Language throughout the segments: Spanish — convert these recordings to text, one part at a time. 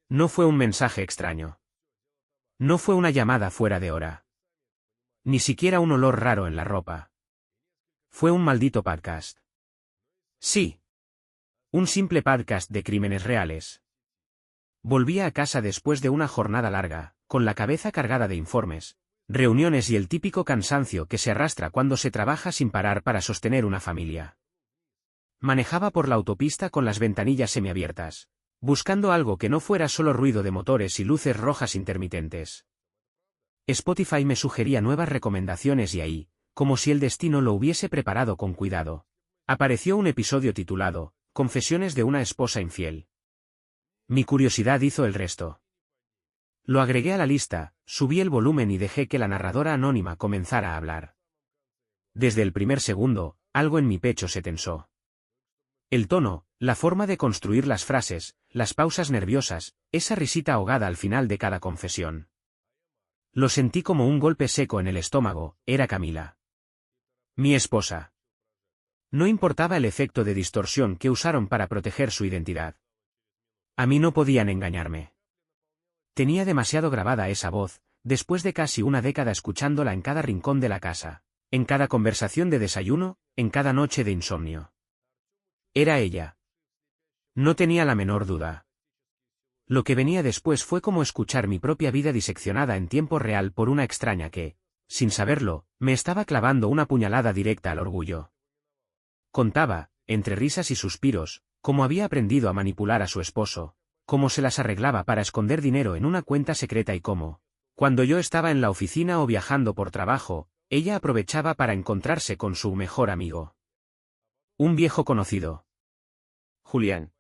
No fue un mensaje extraño. No fue una llamada fuera de hora. Ni siquiera un olor raro en la ropa. Fue un maldito podcast. Sí. Un simple podcast de crímenes reales. Volvía a casa después de una jornada larga, con la cabeza cargada de informes, reuniones y el típico cansancio que se arrastra cuando se trabaja sin parar para sostener una familia. Manejaba por la autopista con las ventanillas semiabiertas, buscando algo que no fuera solo ruido de motores y luces rojas intermitentes. Spotify me sugería nuevas recomendaciones y ahí, como si el destino lo hubiese preparado con cuidado, apareció un episodio titulado Confesiones de una esposa infiel. Mi curiosidad hizo el resto. Lo agregué a la lista, subí el volumen y dejé que la narradora anónima comenzara a hablar. Desde el primer segundo, algo en mi pecho se tensó. El tono, la forma de construir las frases, las pausas nerviosas, esa risita ahogada al final de cada confesión. Lo sentí como un golpe seco en el estómago, era Camila. Mi esposa. No importaba el efecto de distorsión que usaron para proteger su identidad. A mí no podían engañarme. Tenía demasiado grabada esa voz, después de casi una década escuchándola en cada rincón de la casa, en cada conversación de desayuno, en cada noche de insomnio. Era ella. No tenía la menor duda. Lo que venía después fue como escuchar mi propia vida diseccionada en tiempo real por una extraña que, sin saberlo, me estaba clavando una puñalada directa al orgullo. Contaba, entre risas y suspiros, cómo había aprendido a manipular a su esposo, cómo se las arreglaba para esconder dinero en una cuenta secreta y cómo, cuando yo estaba en la oficina o viajando por trabajo, ella aprovechaba para encontrarse con su mejor amigo. Un viejo conocido. Julián.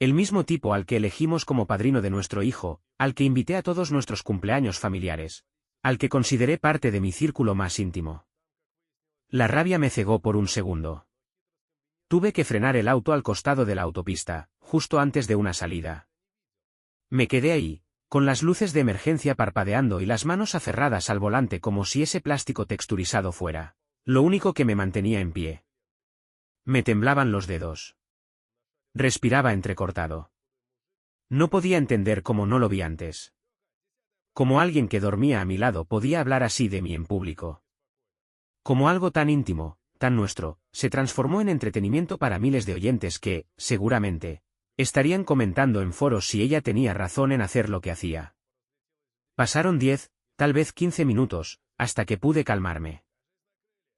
El mismo tipo al que elegimos como padrino de nuestro hijo, al que invité a todos nuestros cumpleaños familiares, al que consideré parte de mi círculo más íntimo. La rabia me cegó por un segundo. Tuve que frenar el auto al costado de la autopista, justo antes de una salida. Me quedé ahí, con las luces de emergencia parpadeando y las manos aferradas al volante como si ese plástico texturizado fuera lo único que me mantenía en pie. Me temblaban los dedos. Respiraba entrecortado. No podía entender cómo no lo vi antes. Como alguien que dormía a mi lado podía hablar así de mí en público. Como algo tan íntimo, tan nuestro, se transformó en entretenimiento para miles de oyentes que, seguramente, estarían comentando en foros si ella tenía razón en hacer lo que hacía. Pasaron 10, tal vez 15 minutos, hasta que pude calmarme.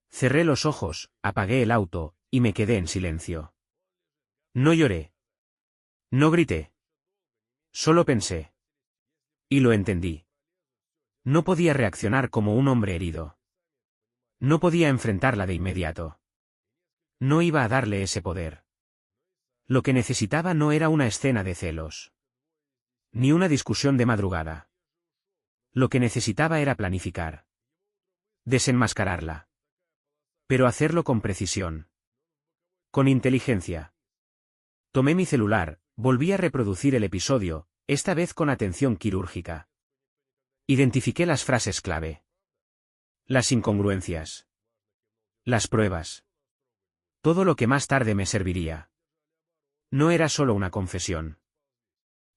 Cerré los ojos, apagué el auto, y me quedé en silencio. No lloré. No grité. Solo pensé. Y lo entendí. No podía reaccionar como un hombre herido. No podía enfrentarla de inmediato. No iba a darle ese poder. Lo que necesitaba no era una escena de celos. Ni una discusión de madrugada. Lo que necesitaba era planificar. Desenmascararla. Pero hacerlo con precisión. Con inteligencia. Tomé mi celular, volví a reproducir el episodio, esta vez con atención quirúrgica. Identifiqué las frases clave. Las incongruencias. Las pruebas. Todo lo que más tarde me serviría. No era solo una confesión.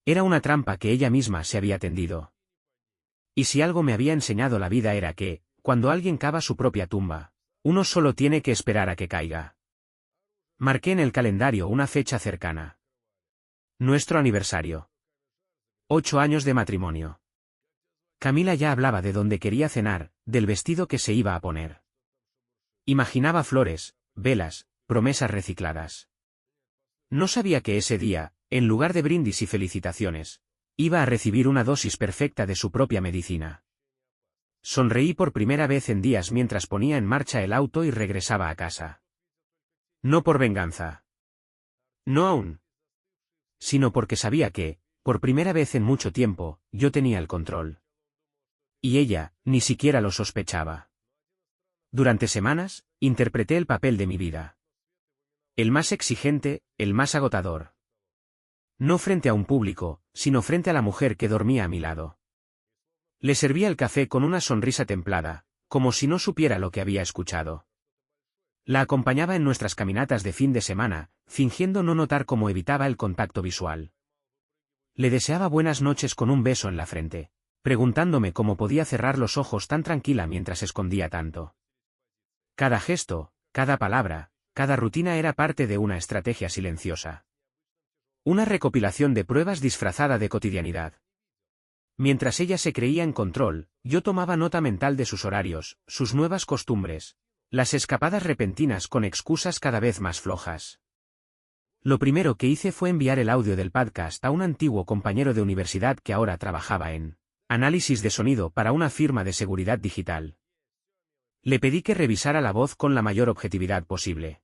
Era una trampa que ella misma se había tendido. Y si algo me había enseñado la vida era que, cuando alguien cava su propia tumba, uno solo tiene que esperar a que caiga. Marqué en el calendario una fecha cercana. Nuestro aniversario. 8 años de matrimonio. Camila ya hablaba de dónde quería cenar, del vestido que se iba a poner. Imaginaba flores, velas, promesas recicladas. No sabía que ese día, en lugar de brindis y felicitaciones, iba a recibir una dosis perfecta de su propia medicina. Sonreí por primera vez en días mientras ponía en marcha el auto y regresaba a casa. No por venganza. No aún. Sino porque sabía que, por primera vez en mucho tiempo, yo tenía el control. Y ella, ni siquiera lo sospechaba. Durante semanas, interpreté el papel de mi vida. El más exigente, el más agotador. No frente a un público, sino frente a la mujer que dormía a mi lado. Le servía el café con una sonrisa templada, como si no supiera lo que había escuchado. La acompañaba en nuestras caminatas de fin de semana, fingiendo no notar cómo evitaba el contacto visual. Le deseaba buenas noches con un beso en la frente, preguntándome cómo podía cerrar los ojos tan tranquila mientras escondía tanto. Cada gesto, cada palabra, cada rutina era parte de una estrategia silenciosa. Una recopilación de pruebas disfrazada de cotidianidad. Mientras ella se creía en control, yo tomaba nota mental de sus horarios, sus nuevas costumbres, las escapadas repentinas con excusas cada vez más flojas. Lo primero que hice fue enviar el audio del podcast a un antiguo compañero de universidad que ahora trabajaba en análisis de sonido para una firma de seguridad digital. Le pedí que revisara la voz con la mayor objetividad posible.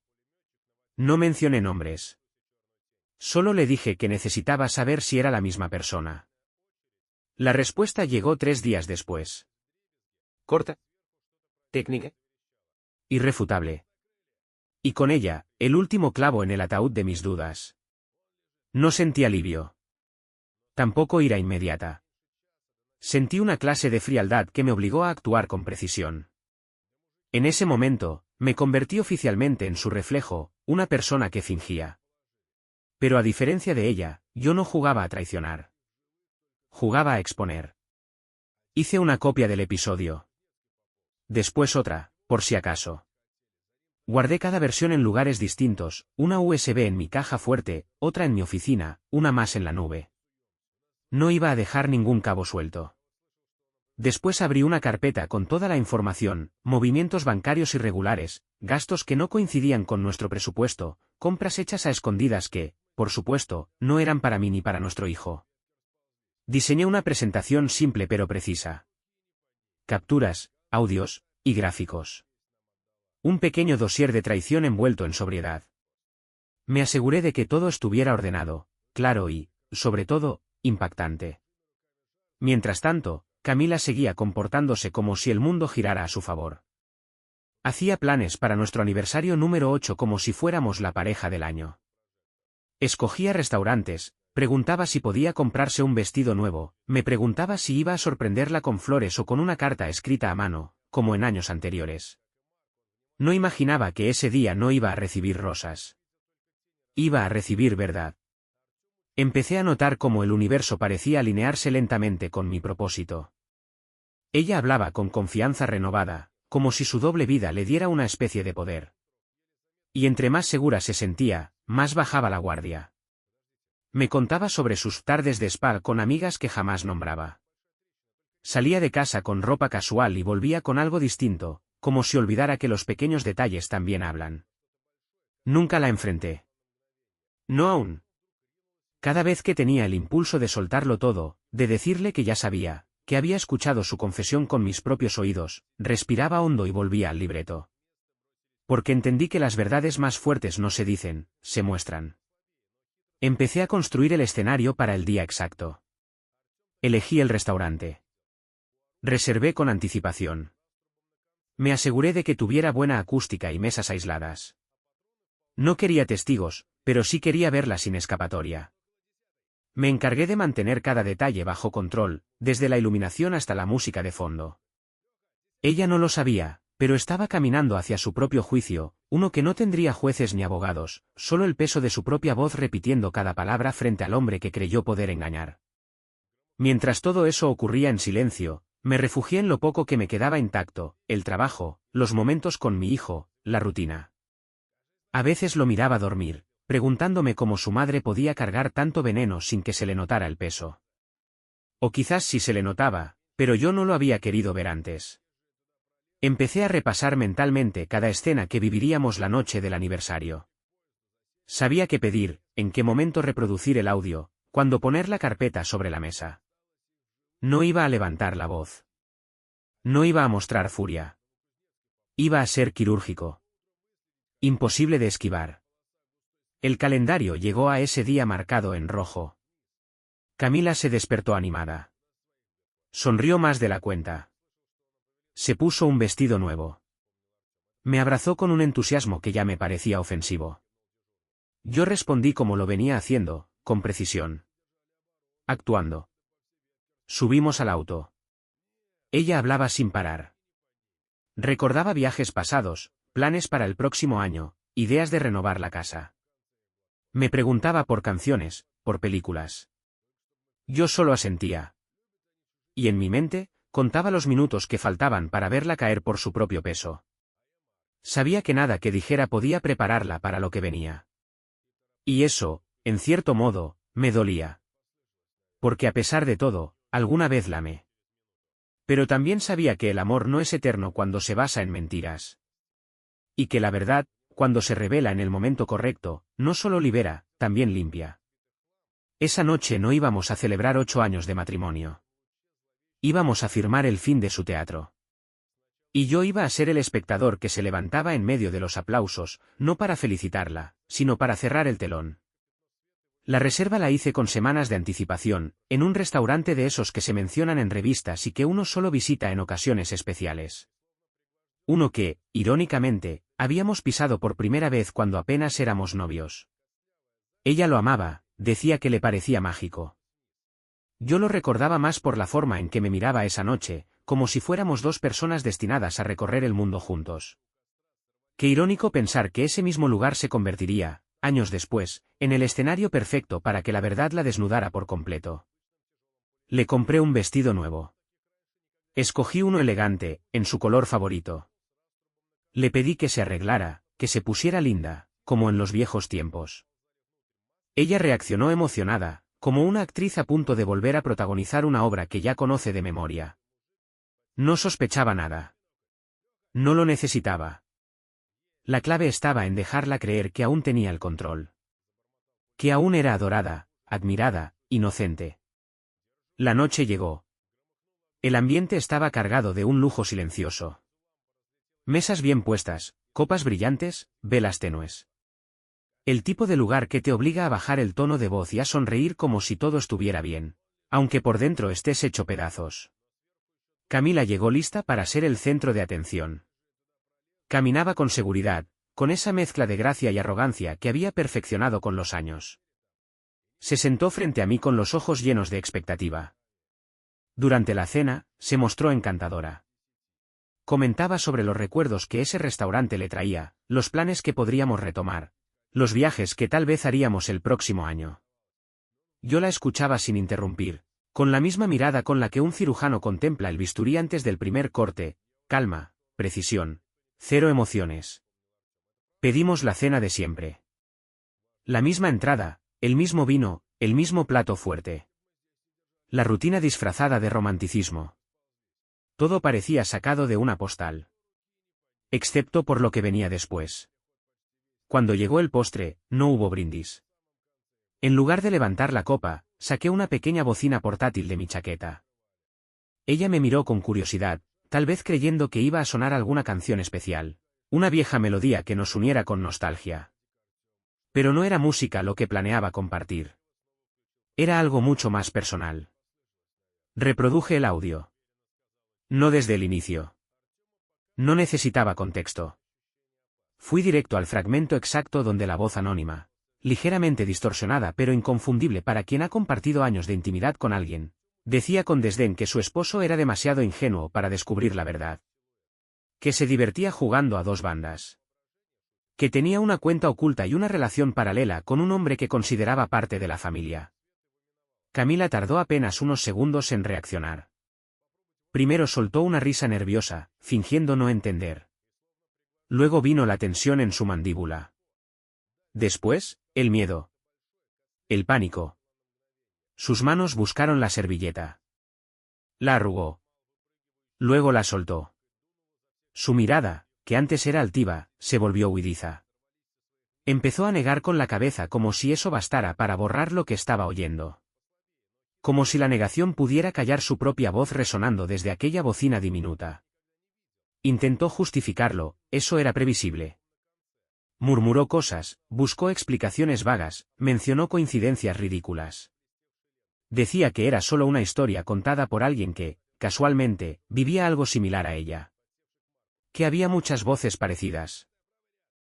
No mencioné nombres. Solo le dije que necesitaba saber si era la misma persona. La respuesta llegó 3 días después. Corta. Técnica. Irrefutable. Y con ella, el último clavo en el ataúd de mis dudas. No sentí alivio. Tampoco ira inmediata. Sentí una clase de frialdad que me obligó a actuar con precisión. En ese momento, me convertí oficialmente en su reflejo, una persona que fingía. Pero a diferencia de ella, yo no jugaba a traicionar. Jugaba a exponer. Hice una copia del episodio. Después otra, por si acaso. Guardé cada versión en lugares distintos, una USB en mi caja fuerte, otra en mi oficina, una más en la nube. No iba a dejar ningún cabo suelto. Después abrí una carpeta con toda la información, movimientos bancarios irregulares, gastos que no coincidían con nuestro presupuesto, compras hechas a escondidas que, por supuesto, no eran para mí ni para nuestro hijo. Diseñé una presentación simple pero precisa. Capturas, audios y gráficos. Un pequeño dossier de traición envuelto en sobriedad. Me aseguré de que todo estuviera ordenado, claro y, sobre todo, impactante. Mientras tanto, Camila seguía comportándose como si el mundo girara a su favor. Hacía planes para nuestro aniversario número 8 como si fuéramos la pareja del año. Escogía restaurantes, preguntaba si podía comprarse un vestido nuevo, me preguntaba si iba a sorprenderla con flores o con una carta escrita a mano, como en años anteriores. No imaginaba que ese día no iba a recibir rosas. Iba a recibir verdad. Empecé a notar cómo el universo parecía alinearse lentamente con mi propósito. Ella hablaba con confianza renovada, como si su doble vida le diera una especie de poder. Y entre más segura se sentía, más bajaba la guardia. Me contaba sobre sus tardes de spa con amigas que jamás nombraba. Salía de casa con ropa casual y volvía con algo distinto, como si olvidara que los pequeños detalles también hablan. Nunca la enfrenté. No aún. Cada vez que tenía el impulso de soltarlo todo, de decirle que ya sabía, que había escuchado su confesión con mis propios oídos, respiraba hondo y volvía al libreto. Porque entendí que las verdades más fuertes no se dicen, se muestran. Empecé a construir el escenario para el día exacto. Elegí el restaurante. Reservé con anticipación. Me aseguré de que tuviera buena acústica y mesas aisladas. No quería testigos, pero sí quería verla sin escapatoria. Me encargué de mantener cada detalle bajo control, desde la iluminación hasta la música de fondo. Ella no lo sabía, pero estaba caminando hacia su propio juicio, uno que no tendría jueces ni abogados, solo el peso de su propia voz repitiendo cada palabra frente al hombre que creyó poder engañar. Mientras todo eso ocurría en silencio, me refugié en lo poco que me quedaba intacto, el trabajo, los momentos con mi hijo, la rutina. A veces lo miraba dormir, preguntándome cómo su madre podía cargar tanto veneno sin que se le notara el peso. O quizás sí se le notaba, pero yo no lo había querido ver antes. Empecé a repasar mentalmente cada escena que viviríamos la noche del aniversario. Sabía qué pedir, en qué momento reproducir el audio, cuándo poner la carpeta sobre la mesa. No iba a levantar la voz. No iba a mostrar furia. Iba a ser quirúrgico. Imposible de esquivar. El calendario llegó a ese día marcado en rojo. Camila se despertó animada. Sonrió más de la cuenta. Se puso un vestido nuevo. Me abrazó con un entusiasmo que ya me parecía ofensivo. Yo respondí como lo venía haciendo, con precisión. Actuando. Subimos al auto. Ella hablaba sin parar. Recordaba viajes pasados, planes para el próximo año, ideas de renovar la casa. Me preguntaba por canciones, por películas. Yo solo asentía. Y en mi mente, contaba los minutos que faltaban para verla caer por su propio peso. Sabía que nada que dijera podía prepararla para lo que venía. Y eso, en cierto modo, me dolía. Porque a pesar de todo, alguna vez la amé. Pero también sabía que el amor no es eterno cuando se basa en mentiras. Y que la verdad, cuando se revela en el momento correcto, no solo libera, también limpia. Esa noche no íbamos a celebrar 8 años de matrimonio. Íbamos a firmar el fin de su teatro. Y yo iba a ser el espectador que se levantaba en medio de los aplausos, no para felicitarla, sino para cerrar el telón. La reserva la hice con semanas de anticipación, en un restaurante de esos que se mencionan en revistas y que uno solo visita en ocasiones especiales. Uno que, irónicamente, habíamos pisado por primera vez cuando apenas éramos novios. Ella lo amaba, decía que le parecía mágico. Yo lo recordaba más por la forma en que me miraba esa noche, como si fuéramos dos personas destinadas a recorrer el mundo juntos. Qué irónico pensar que ese mismo lugar se convertiría, años después, en el escenario perfecto para que la verdad la desnudara por completo. Le compré un vestido nuevo. Escogí uno elegante, en su color favorito. Le pedí que se arreglara, que se pusiera linda, como en los viejos tiempos. Ella reaccionó emocionada, como una actriz a punto de volver a protagonizar una obra que ya conoce de memoria. No sospechaba nada. No lo necesitaba. La clave estaba en dejarla creer que aún tenía el control. Que aún era adorada, admirada, inocente. La noche llegó. El ambiente estaba cargado de un lujo silencioso. Mesas bien puestas, copas brillantes, velas tenues. El tipo de lugar que te obliga a bajar el tono de voz y a sonreír como si todo estuviera bien, aunque por dentro estés hecho pedazos. Camila llegó lista para ser el centro de atención. Caminaba con seguridad, con esa mezcla de gracia y arrogancia que había perfeccionado con los años. Se sentó frente a mí con los ojos llenos de expectativa. Durante la cena, se mostró encantadora. Comentaba sobre los recuerdos que ese restaurante le traía, los planes que podríamos retomar, los viajes que tal vez haríamos el próximo año. Yo la escuchaba sin interrumpir, con la misma mirada con la que un cirujano contempla el bisturí antes del primer corte, calma, precisión, cero emociones. Pedimos la cena de siempre. La misma entrada, el mismo vino, el mismo plato fuerte. La rutina disfrazada de romanticismo. Todo parecía sacado de una postal. Excepto por lo que venía después. Cuando llegó el postre, no hubo brindis. En lugar de levantar la copa, saqué una pequeña bocina portátil de mi chaqueta. Ella me miró con curiosidad, tal vez creyendo que iba a sonar alguna canción especial, una vieja melodía que nos uniera con nostalgia. Pero no era música lo que planeaba compartir. Era algo mucho más personal. Reproduje el audio. No desde el inicio. No necesitaba contexto. Fui directo al fragmento exacto donde la voz anónima, ligeramente distorsionada pero inconfundible para quien ha compartido años de intimidad con alguien, decía con desdén que su esposo era demasiado ingenuo para descubrir la verdad. Que se divertía jugando a dos bandas. Que tenía una cuenta oculta y una relación paralela con un hombre que consideraba parte de la familia. Camila tardó apenas unos segundos en reaccionar. Primero soltó una risa nerviosa, fingiendo no entender. Luego vino la tensión en su mandíbula. Después, el miedo. El pánico. Sus manos buscaron la servilleta. La arrugó. Luego la soltó. Su mirada, que antes era altiva, se volvió huidiza. Empezó a negar con la cabeza como si eso bastara para borrar lo que estaba oyendo. Como si la negación pudiera callar su propia voz resonando desde aquella bocina diminuta. Intentó justificarlo, eso era previsible. Murmuró cosas, buscó explicaciones vagas, mencionó coincidencias ridículas. Decía que era solo una historia contada por alguien que, casualmente, vivía algo similar a ella. Que había muchas voces parecidas.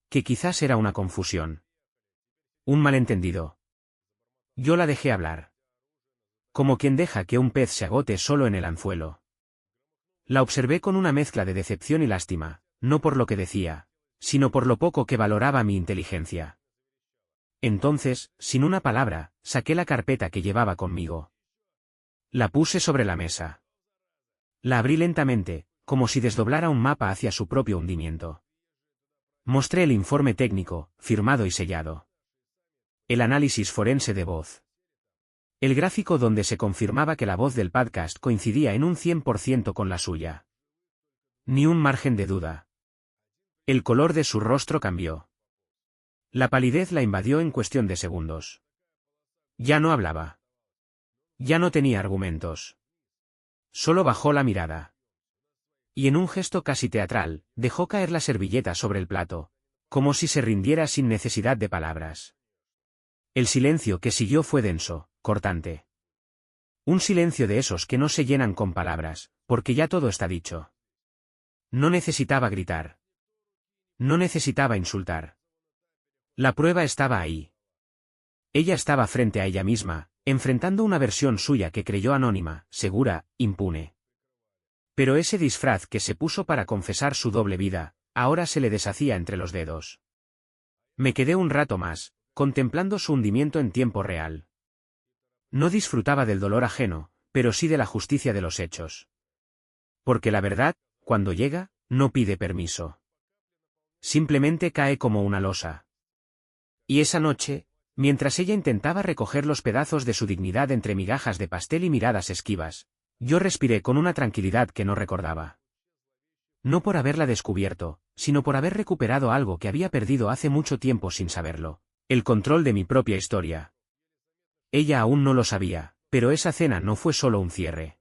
Que quizás era una confusión. Un malentendido. Yo la dejé hablar. Como quien deja que un pez se agote solo en el anzuelo. La observé con una mezcla de decepción y lástima, no por lo que decía, sino por lo poco que valoraba mi inteligencia. Entonces, sin una palabra, saqué la carpeta que llevaba conmigo. La puse sobre la mesa. La abrí lentamente, como si desdoblara un mapa hacia su propio hundimiento. Mostré el informe técnico, firmado y sellado. El análisis forense de voz. El gráfico donde se confirmaba que la voz del podcast coincidía en un 100% con la suya. Ni un margen de duda. El color de su rostro cambió. La palidez la invadió en cuestión de segundos. Ya no hablaba. Ya no tenía argumentos. Solo bajó la mirada. Y en un gesto casi teatral, dejó caer la servilleta sobre el plato, como si se rindiera sin necesidad de palabras. El silencio que siguió fue denso, cortante. Un silencio de esos que no se llenan con palabras, porque ya todo está dicho. No necesitaba gritar. No necesitaba insultar. La prueba estaba ahí. Ella estaba frente a ella misma, enfrentando una versión suya que creyó anónima, segura, impune. Pero ese disfraz que se puso para confesar su doble vida, ahora se le deshacía entre los dedos. Me quedé un rato más, contemplando su hundimiento en tiempo real. No disfrutaba del dolor ajeno, pero sí de la justicia de los hechos. Porque la verdad, cuando llega, no pide permiso. Simplemente cae como una losa. Y esa noche, mientras ella intentaba recoger los pedazos de su dignidad entre migajas de pastel y miradas esquivas, yo respiré con una tranquilidad que no recordaba. No por haberla descubierto, sino por haber recuperado algo que había perdido hace mucho tiempo sin saberlo, el control de mi propia historia. Ella aún no lo sabía, pero esa cena no fue solo un cierre.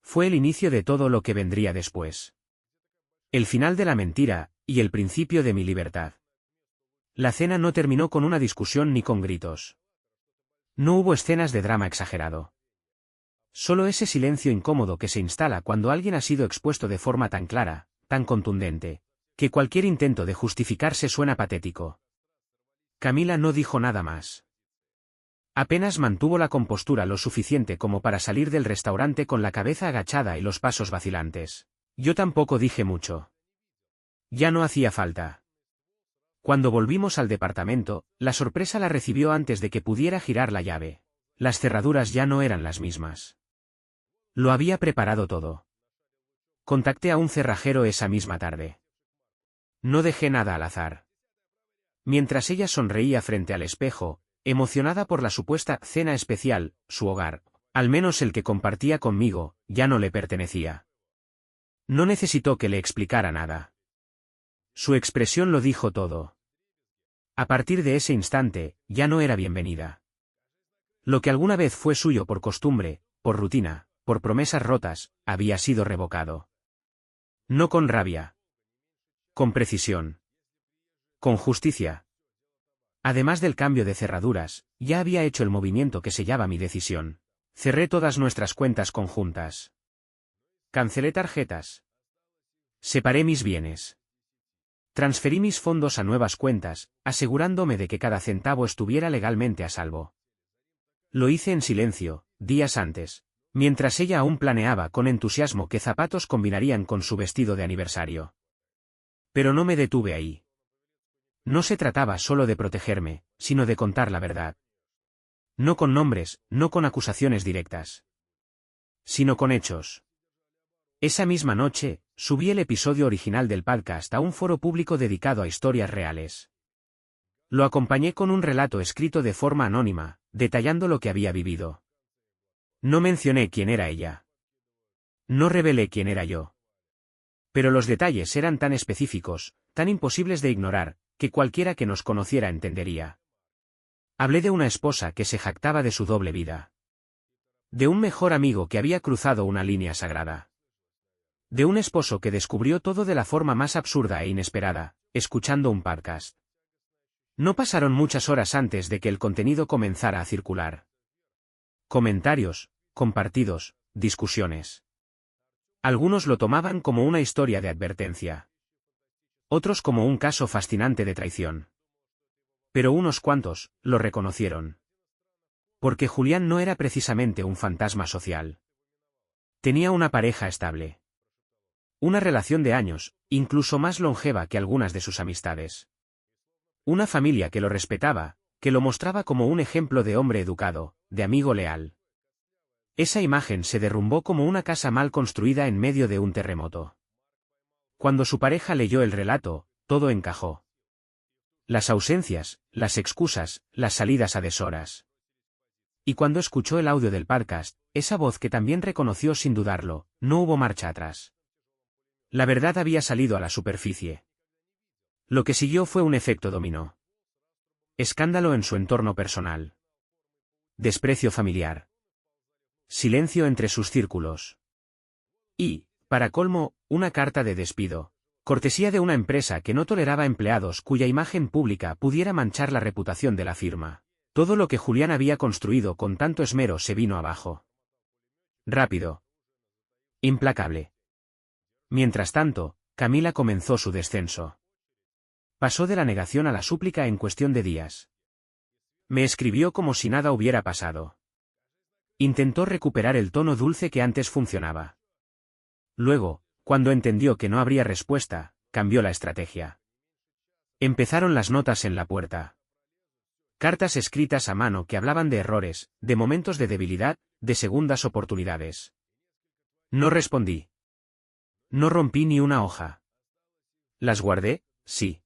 Fue el inicio de todo lo que vendría después. El final de la mentira, y el principio de mi libertad. La cena no terminó con una discusión ni con gritos. No hubo escenas de drama exagerado. Solo ese silencio incómodo que se instala cuando alguien ha sido expuesto de forma tan clara, tan contundente, que cualquier intento de justificarse suena patético. Camila no dijo nada más. Apenas mantuvo la compostura lo suficiente como para salir del restaurante con la cabeza agachada y los pasos vacilantes. Yo tampoco dije mucho. Ya no hacía falta. Cuando volvimos al departamento, la sorpresa la recibió antes de que pudiera girar la llave. Las cerraduras ya no eran las mismas. Lo había preparado todo. Contacté a un cerrajero esa misma tarde. No dejé nada al azar. Mientras ella sonreía frente al espejo, emocionada por la supuesta cena especial, su hogar, al menos el que compartía conmigo, ya no le pertenecía. No necesitó que le explicara nada. Su expresión lo dijo todo. A partir de ese instante, ya no era bienvenida. Lo que alguna vez fue suyo por costumbre, por rutina, por promesas rotas, había sido revocado. No con rabia. Con precisión. Con justicia. Además del cambio de cerraduras, ya había hecho el movimiento que sellaba mi decisión. Cerré todas nuestras cuentas conjuntas. Cancelé tarjetas. Separé mis bienes. Transferí mis fondos a nuevas cuentas, asegurándome de que cada centavo estuviera legalmente a salvo. Lo hice en silencio, días antes, mientras ella aún planeaba con entusiasmo qué zapatos combinarían con su vestido de aniversario. Pero no me detuve ahí. No se trataba solo de protegerme, sino de contar la verdad. No con nombres, no con acusaciones directas. Sino con hechos. Esa misma noche, subí el episodio original del podcast a un foro público dedicado a historias reales. Lo acompañé con un relato escrito de forma anónima, detallando lo que había vivido. No mencioné quién era ella. No revelé quién era yo. Pero los detalles eran tan específicos, tan imposibles de ignorar, que cualquiera que nos conociera entendería. Hablé de una esposa que se jactaba de su doble vida. De un mejor amigo que había cruzado una línea sagrada. De un esposo que descubrió todo de la forma más absurda e inesperada, escuchando un podcast. No pasaron muchas horas antes de que el contenido comenzara a circular. Comentarios, compartidos, discusiones. Algunos lo tomaban como una historia de advertencia. Otros como un caso fascinante de traición. Pero unos cuantos lo reconocieron. Porque Julián no era precisamente un fantasma social. Tenía una pareja estable. Una relación de años, incluso más longeva que algunas de sus amistades. Una familia que lo respetaba, que lo mostraba como un ejemplo de hombre educado, de amigo leal. Esa imagen se derrumbó como una casa mal construida en medio de un terremoto. Cuando su pareja leyó el relato, todo encajó. Las ausencias, las excusas, las salidas a deshoras. Y cuando escuchó el audio del podcast, esa voz que también reconoció sin dudarlo, no hubo marcha atrás. La verdad había salido a la superficie. Lo que siguió fue un efecto dominó. Escándalo en su entorno personal. Desprecio familiar. Silencio entre sus círculos. Y, para colmo, una carta de despido. Cortesía de una empresa que no toleraba empleados cuya imagen pública pudiera manchar la reputación de la firma. Todo lo que Julián había construido con tanto esmero se vino abajo. Rápido. Implacable. Mientras tanto, Camila comenzó su descenso. Pasó de la negación a la súplica en cuestión de días. Me escribió como si nada hubiera pasado. Intentó recuperar el tono dulce que antes funcionaba. Luego, cuando entendió que no habría respuesta, cambió la estrategia. Empezaron las notas en la puerta. Cartas escritas a mano que hablaban de errores, de momentos de debilidad, de segundas oportunidades. No respondí. No rompí ni una hoja. Las guardé, sí.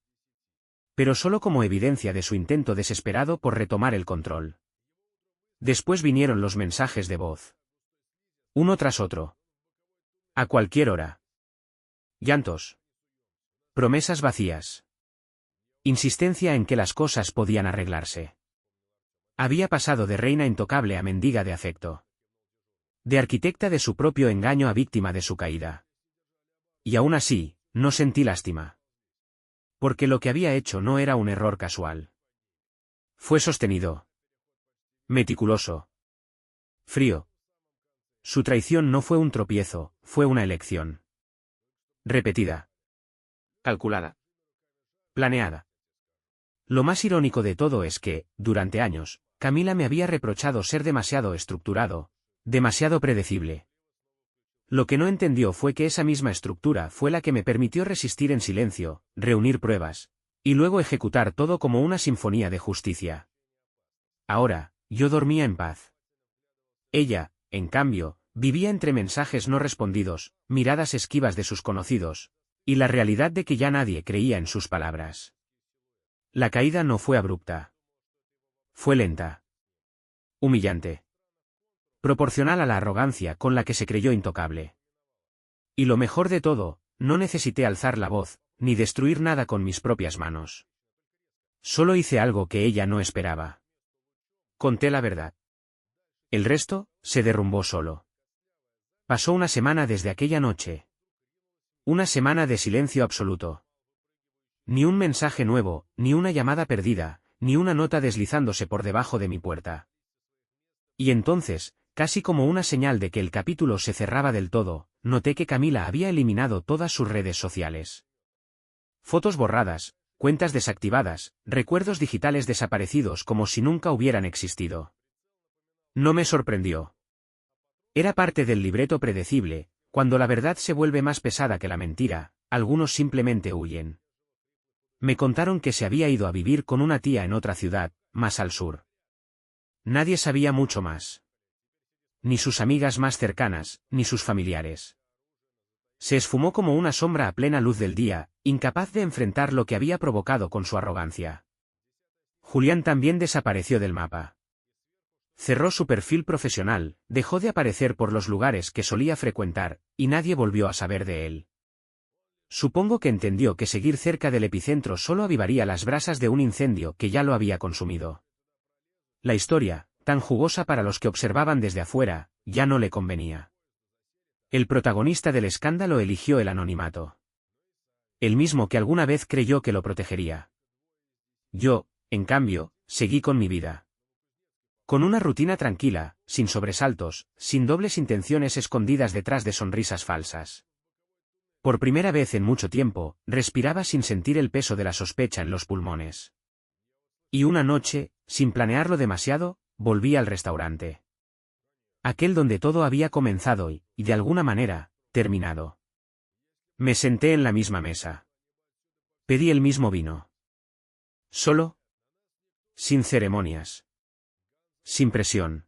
Pero solo como evidencia de su intento desesperado por retomar el control. Después vinieron los mensajes de voz. Uno tras otro. A cualquier hora. Llantos. Promesas vacías. Insistencia en que las cosas podían arreglarse. Había pasado de reina intocable a mendiga de afecto. De arquitecta de su propio engaño a víctima de su caída. Y aún así, no sentí lástima. Porque lo que había hecho no era un error casual. Fue sostenido. Meticuloso. Frío. Su traición no fue un tropiezo, fue una elección. Repetida. Calculada. Planeada. Lo más irónico de todo es que, durante años, Camila me había reprochado ser demasiado estructurado, demasiado predecible. Lo que no entendió fue que esa misma estructura fue la que me permitió resistir en silencio, reunir pruebas, y luego ejecutar todo como una sinfonía de justicia. Ahora, yo dormía en paz. Ella, en cambio, vivía entre mensajes no respondidos, miradas esquivas de sus conocidos, y la realidad de que ya nadie creía en sus palabras. La caída no fue abrupta. Fue lenta. Humillante. Proporcional a la arrogancia con la que se creyó intocable. Y lo mejor de todo, no necesité alzar la voz, ni destruir nada con mis propias manos. Solo hice algo que ella no esperaba. Conté la verdad. El resto, se derrumbó solo. Pasó una semana desde aquella noche. Una semana de silencio absoluto. Ni un mensaje nuevo, ni una llamada perdida, ni una nota deslizándose por debajo de mi puerta. Y entonces, casi como una señal de que el capítulo se cerraba del todo, noté que Camila había eliminado todas sus redes sociales. Fotos borradas, cuentas desactivadas, recuerdos digitales desaparecidos como si nunca hubieran existido. No me sorprendió. Era parte del libreto predecible, cuando la verdad se vuelve más pesada que la mentira, algunos simplemente huyen. Me contaron que se había ido a vivir con una tía en otra ciudad, más al sur. Nadie sabía mucho más. Ni sus amigas más cercanas, ni sus familiares. Se esfumó como una sombra a plena luz del día, incapaz de enfrentar lo que había provocado con su arrogancia. Julián también desapareció del mapa. Cerró su perfil profesional, dejó de aparecer por los lugares que solía frecuentar, y nadie volvió a saber de él. Supongo que entendió que seguir cerca del epicentro solo avivaría las brasas de un incendio que ya lo había consumido. La historia, tan jugosa para los que observaban desde afuera, ya no le convenía. El protagonista del escándalo eligió el anonimato. El mismo que alguna vez creyó que lo protegería. Yo, en cambio, seguí con mi vida. Con una rutina tranquila, sin sobresaltos, sin dobles intenciones escondidas detrás de sonrisas falsas. Por primera vez en mucho tiempo, respiraba sin sentir el peso de la sospecha en los pulmones. Y una noche, sin planearlo demasiado, volví al restaurante. Aquel donde todo había comenzado y, de alguna manera, terminado. Me senté en la misma mesa. Pedí el mismo vino. Solo. Sin ceremonias. Sin presión.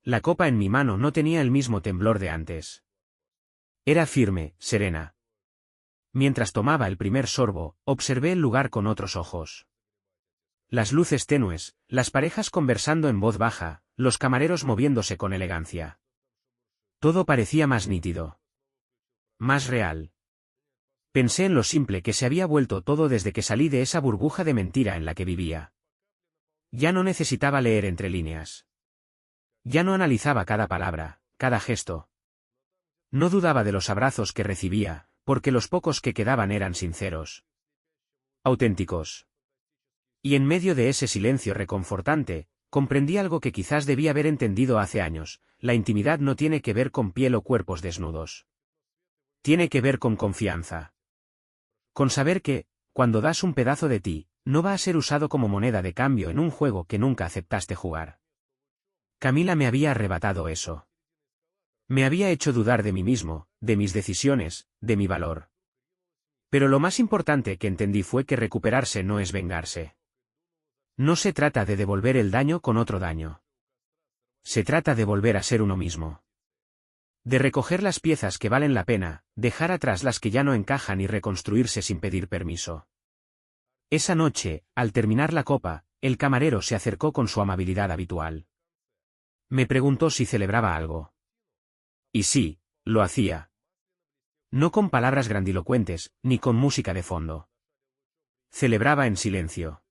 La copa en mi mano no tenía el mismo temblor de antes. Era firme, serena. Mientras tomaba el primer sorbo, observé el lugar con otros ojos. Las luces tenues, las parejas conversando en voz baja, los camareros moviéndose con elegancia. Todo parecía más nítido. Más real. Pensé en lo simple que se había vuelto todo desde que salí de esa burbuja de mentira en la que vivía. Ya no necesitaba leer entre líneas. Ya no analizaba cada palabra, cada gesto. No dudaba de los abrazos que recibía, porque los pocos que quedaban eran sinceros. Auténticos. Y en medio de ese silencio reconfortante, comprendí algo que quizás debía haber entendido hace años: la intimidad no tiene que ver con piel o cuerpos desnudos. Tiene que ver con confianza. Con saber que, cuando das un pedazo de ti, no va a ser usado como moneda de cambio en un juego que nunca aceptaste jugar. Camila me había arrebatado eso. Me había hecho dudar de mí mismo, de mis decisiones, de mi valor. Pero lo más importante que entendí fue que recuperarse no es vengarse. No se trata de devolver el daño con otro daño. Se trata de volver a ser uno mismo. De recoger las piezas que valen la pena, dejar atrás las que ya no encajan y reconstruirse sin pedir permiso. Esa noche, al terminar la copa, el camarero se acercó con su amabilidad habitual. Me preguntó si celebraba algo. Y sí, lo hacía. No con palabras grandilocuentes, ni con música de fondo. Celebraba en silencio.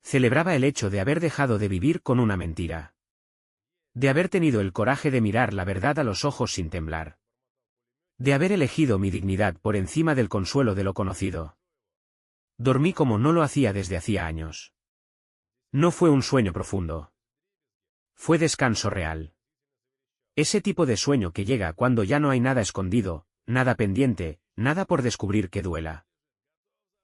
Celebraba el hecho de haber dejado de vivir con una mentira. De haber tenido el coraje de mirar la verdad a los ojos sin temblar. De haber elegido mi dignidad por encima del consuelo de lo conocido. Dormí como no lo hacía desde hacía años. No fue un sueño profundo. Fue descanso real. Ese tipo de sueño que llega cuando ya no hay nada escondido, nada pendiente, nada por descubrir que duela.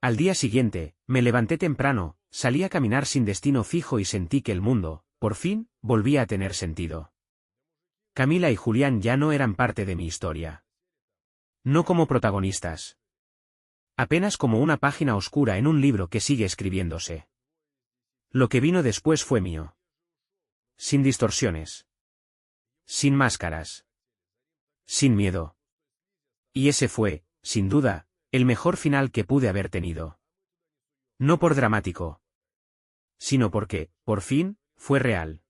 Al día siguiente, me levanté temprano, salí a caminar sin destino fijo y sentí que el mundo, por fin, volvía a tener sentido. Camila y Julián ya no eran parte de mi historia. No como protagonistas. Apenas como una página oscura en un libro que sigue escribiéndose. Lo que vino después fue mío. Sin distorsiones. Sin máscaras. Sin miedo. Y ese fue, sin duda, el mejor final que pude haber tenido. No por dramático. Sino porque, por fin, fue real.